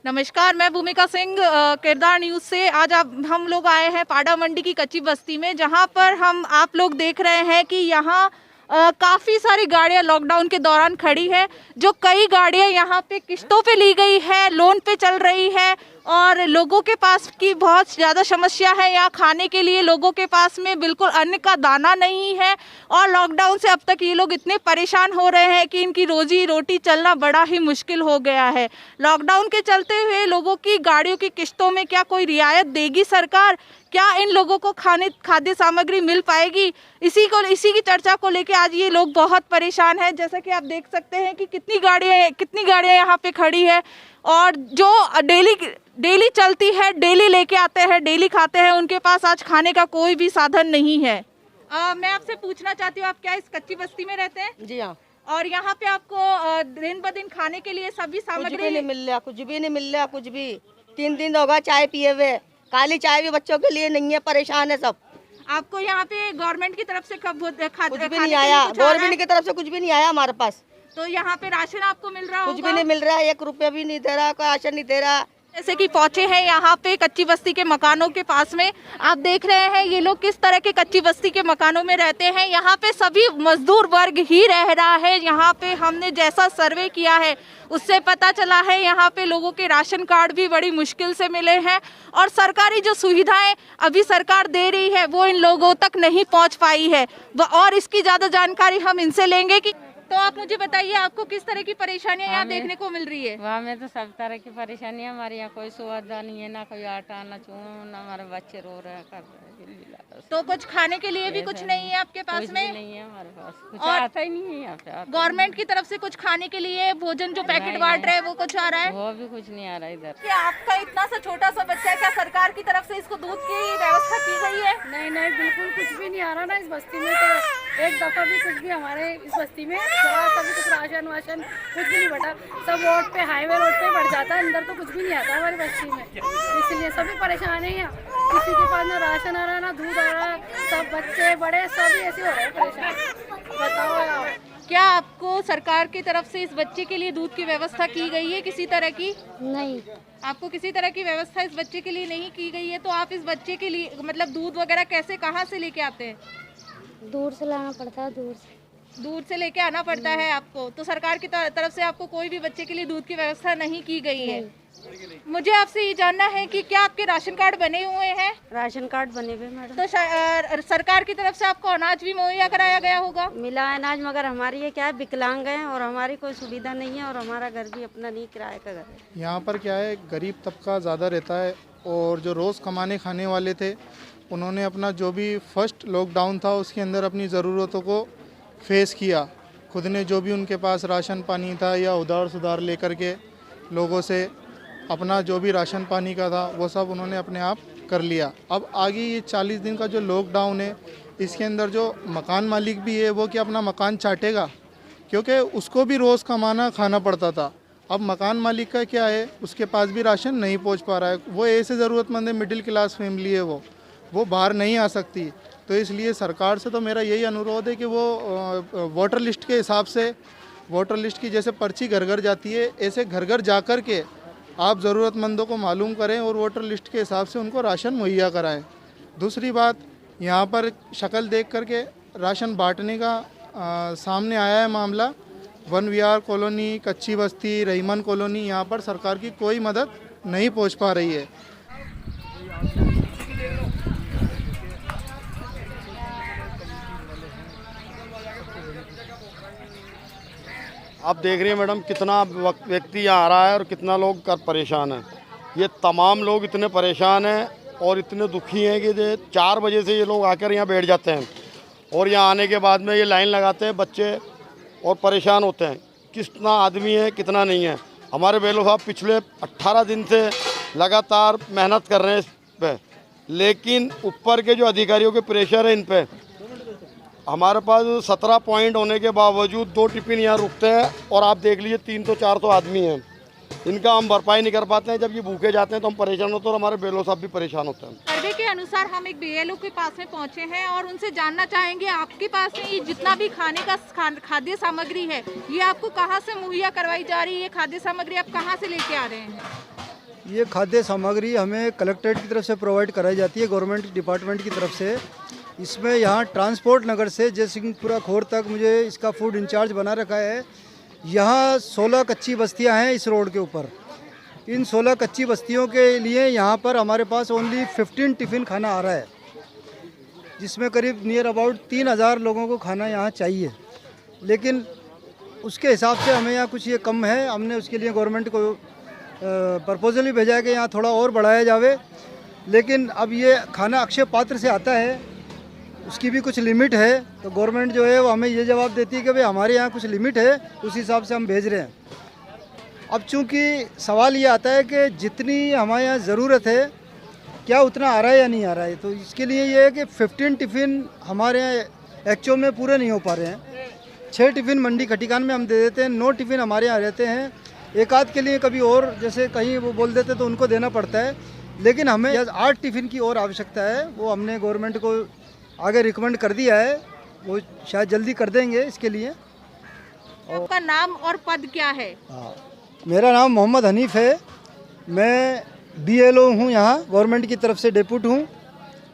नमस्कार, मैं भूमिका सिंह किरदार न्यूज़ से। आज हम लोग आए हैं पाडा मंडी की कच्ची बस्ती में, जहां पर आप लोग देख रहे हैं कि यहां काफ़ी सारी गाड़ियां लॉकडाउन के दौरान खड़ी है। जो कई गाड़ियां यहां पे किस्तों पे ली गई है, लोन पे चल रही है और लोगों के पास की बहुत ज़्यादा समस्या है। यहाँ खाने के लिए लोगों के पास में बिल्कुल अन्न का दाना नहीं है और लॉकडाउन से अब तक ये लोग इतने परेशान हो रहे हैं कि इनकी रोजी रोटी चलना बड़ा ही मुश्किल हो गया है। लॉकडाउन के चलते हुए लोगों की गाड़ियों की किस्तों में क्या कोई रियायत देगी सरकार? क्या इन लोगों को खाद्य सामग्री मिल पाएगी? इसी की चर्चा को लेकर आज ये लोग बहुत परेशान हैं। जैसा कि आप देख सकते हैं कि कितनी गाड़ियां यहाँ पे खड़ी है और जो डेली चलती है, डेली लेके आते हैं, डेली खाते हैं, उनके पास आज खाने का कोई भी साधन नहीं है। मैं आपसे पूछना चाहती हूँ, आप क्या इस कच्ची बस्ती में रहते हैं? जी हाँ। और यहाँ पे आपको दिन ब दिन खाने के लिए सभी सामग्री कुछ भी नहीं मिल रहा, कुछ भी नहीं मिल रहा, कुछ भी। 3 दिन होगा चाय पिए हुए, काली चाय भी बच्चों के लिए नहीं है, परेशान है सब। आपको यहाँ पे गवर्नमेंट की तरफ से कुछ भी नहीं आया, गवर्नमेंट की तरफ से कुछ भी नहीं आया हमारे पास। तो यहाँ पे राशन आपको मिल रहा कुछ भी नहीं मिल रहा है, 1 रुपया भी नहीं दे रहा, कोई राशन नहीं दे रहा। जैसे कि पहुंचे हैं यहाँ पे कच्ची बस्ती के मकानों के पास में, आप देख रहे हैं ये लोग किस तरह के कच्ची बस्ती के मकानों में रहते हैं। यहाँ पे सभी मजदूर वर्ग ही रह रहा है। यहाँ पे हमने जैसा सर्वे किया है उससे पता चला है यहाँ पे लोगों के राशन कार्ड भी बड़ी मुश्किल से मिले हैं और सरकारी जो सुविधाएं अभी सरकार दे रही है वो इन लोगों तक नहीं पहुँच पाई है। और इसकी ज़्यादा जानकारी हम इनसे लेंगे। कि तो आप मुझे बताइए, आपको किस तरह की परेशानियां यहाँ देखने को मिल रही है? वहाँ में तो सब तरह की परेशानी है। हमारे यहाँ कोई सुविधा नहीं है, ना कोई आटा, ना चून, ना हमारे बच्चे रो रहे हैं, कर रहे हैं। तो कुछ खाने के लिए भी कुछ नहीं है आपके पास में? कुछ नहीं है हमारे पास, कुछ आता ही नहीं है यहाँ पे। गवर्नमेंट की तरफ से कुछ खाने के लिए भोजन जो पैकेट बांट रहे हैं वो कुछ आ रहा है? वो भी कुछ नहीं आ रहा इधर। क्या आपका इतना सा छोटा सा बच्चा है, क्या सरकार की तरफ से इसको दूध की व्यवस्था की गई है? नहीं, बिल्कुल कुछ भी नहीं आ रहा ना इस बस्ती में। तो एक दफा भी कुछ भी हमारे इस बस्ती में कभी कुछ राशन वाशन कुछ भी नहीं बटा। सब रोड पे, हाईवे रोड पे बढ़ जाता है, अंदर तो कुछ भी नहीं आता हमारी बस्ती में। इसलिए सभी परेशान है यहाँ। किसी के पास ना राशन आ रहा, ना दूध आ रहा। सब बच्चे बड़े सभी ऐसे हो रहे हैं परेशान। बताओ आप, क्या आपको सरकार की तरफ से इस बच्चे के लिए दूध की व्यवस्था की गई है किसी तरह की? नहीं, आपको किसी तरह की व्यवस्था इस बच्चे के लिए नहीं की गई है। तो आप इस बच्चे के लिए मतलब दूध वगैरह कैसे, कहाँ से लेके आते हैं? दूर से लाना पड़ता है, दूर से लेके आना पड़ता है आपको। तो सरकार की तरफ से आपको कोई भी बच्चे के लिए दूध की व्यवस्था नहीं की गई है। मुझे आपसे ये जानना है कि क्या आपके राशन कार्ड बने हुए हैं? राशन कार्ड बने हुए मैडम। तो सरकार की तरफ से आपको अनाज भी मुहैया कराया गया होगा? मिला है अनाज, मगर हमारी ये क्या है, विकलांग है और हमारी कोई सुविधा नहीं है और हमारा घर भी अपना नहीं, किराए का घर है। यहाँ पर क्या है, गरीब तबका ज़्यादा रहता है और जो रोज़ कमाने खाने वाले थे उन्होंने अपना जो भी फर्स्ट लॉकडाउन था उसके अंदर अपनी ज़रूरतों को फेस किया। खुद ने जो भी उनके पास राशन पानी था या उधार सुधार लेकर के लोगों से अपना जो भी राशन पानी का था वो सब उन्होंने अपने आप कर लिया। अब आगे ये 40 दिन का जो लॉकडाउन है इसके अंदर जो मकान मालिक भी है वो क्या अपना मकान चाटेगा? क्योंकि उसको भी रोज़ कमाना खाना पड़ता था। अब मकान मालिक का क्या है, उसके पास भी राशन नहीं पहुंच पा रहा है। वो ऐसे ज़रूरतमंद है, मिडिल क्लास फैमिली है, वो बाहर नहीं आ सकती। तो इसलिए सरकार से तो मेरा यही अनुरोध है कि वो वोटर लिस्ट के हिसाब से, वोटर लिस्ट की जैसे पर्ची घर घर जाती है ऐसे घर घर जा कर के आप ज़रूरतमंदों को मालूम करें और वोटर लिस्ट के हिसाब से उनको राशन मुहैया कराएं। दूसरी बात, यहाँ पर शक्ल देख करके राशन बांटने का सामने आया है मामला। 1 विहार कॉलोनी, कच्ची बस्ती, रहीमन कॉलोनी, यहाँ पर सरकार की कोई मदद नहीं पहुँच पा रही है। आप देख रही हैं मैडम कितना व्यक्ति यहाँ आ रहा है और कितना लोग परेशान हैं। ये तमाम लोग इतने परेशान हैं और इतने दुखी हैं कि 4 बजे से ये लोग आकर यहाँ बैठ जाते हैं और यहाँ आने के बाद में ये लाइन लगाते हैं बच्चे और परेशान होते हैं। कितना आदमी है कितना नहीं है। हमारे बेलो साहब पिछले 18 दिन से लगातार मेहनत कर रहे हैं इस पर, लेकिन ऊपर के जो अधिकारियों के प्रेशर है इन पर। हमारे पास 17 पॉइंट होने के बावजूद 2 टिफिन यहाँ रुकते हैं और आप देख लीजिए 300-400 आदमी हैं। इनका हम भरपाई नहीं कर पाते हैं। जब ये भूखे जाते हैं तो हम परेशान होते हैं और हमारे बेलो साहब भी परेशान होते हैं। सर्वे के अनुसार हम एक बीएलओ के पास में पहुंचे हैं और उनसे जानना चाहेंगे, आपके पास में ये जितना भी खाने का खाद्य सामग्री है ये आपको कहां से मुहैया करवाई जा रही है? खाद्य सामग्री आप कहां से लेके आ रहे हैं? ये खाद्य सामग्री हमें कलेक्ट्रेट की तरफ से प्रोवाइड कराई जाती है, गवर्नमेंट डिपार्टमेंट की तरफ से। इसमें यहाँ ट्रांसपोर्ट नगर से जयसिंहपुरा खोर तक मुझे इसका फूड इंचार्ज बना रखा है। यहाँ 16 कच्ची बस्तियाँ हैं इस रोड के ऊपर। इन 16 कच्ची बस्तियों के लिए यहाँ पर हमारे पास ओनली 15 टिफ़िन खाना आ रहा है, जिसमें करीब नियर अबाउट 3000 लोगों को खाना यहाँ चाहिए। लेकिन उसके हिसाब से हमें यहाँ कुछ ये कम है। हमने उसके लिए गवर्नमेंट को प्रपोजल भी भेजा है कि यहाँ थोड़ा और बढ़ाया जावे। लेकिन अब ये खाना अक्षय पात्र से आता है, उसकी भी कुछ लिमिट है। तो गवर्नमेंट जो है वो हमें ये जवाब देती है कि भाई हमारे यहाँ कुछ लिमिट है, उस हिसाब से हम भेज रहे हैं। अब चूँकि सवाल ये आता है कि जितनी हमारे यहाँ ज़रूरत है क्या उतना आ रहा है या नहीं आ रहा है। तो इसके लिए ये है कि 15 टिफ़िन हमारे यहाँ एक्चुअल में पूरे नहीं हो पा रहे हैं। 6 टिफ़िन मंडी खटीकान में हम दे देते हैं, 9 टिफ़िन हमारे यहाँ रहते हैं। एक आध के लिए कभी और जैसे कहीं वो बोल देते तो उनको देना पड़ता है। लेकिन हमें 8 टिफ़िन की और आवश्यकता है, वो हमने गवर्नमेंट को आगे रिकमेंड कर दिया है, वो शायद जल्दी कर देंगे इसके लिए। आपका नाम और पद क्या है? हाँ, मेरा नाम मोहम्मद हनीफ़ है। मैं BLO हूँ, यहाँ गवर्नमेंट की तरफ से डेप्यूट हूँ।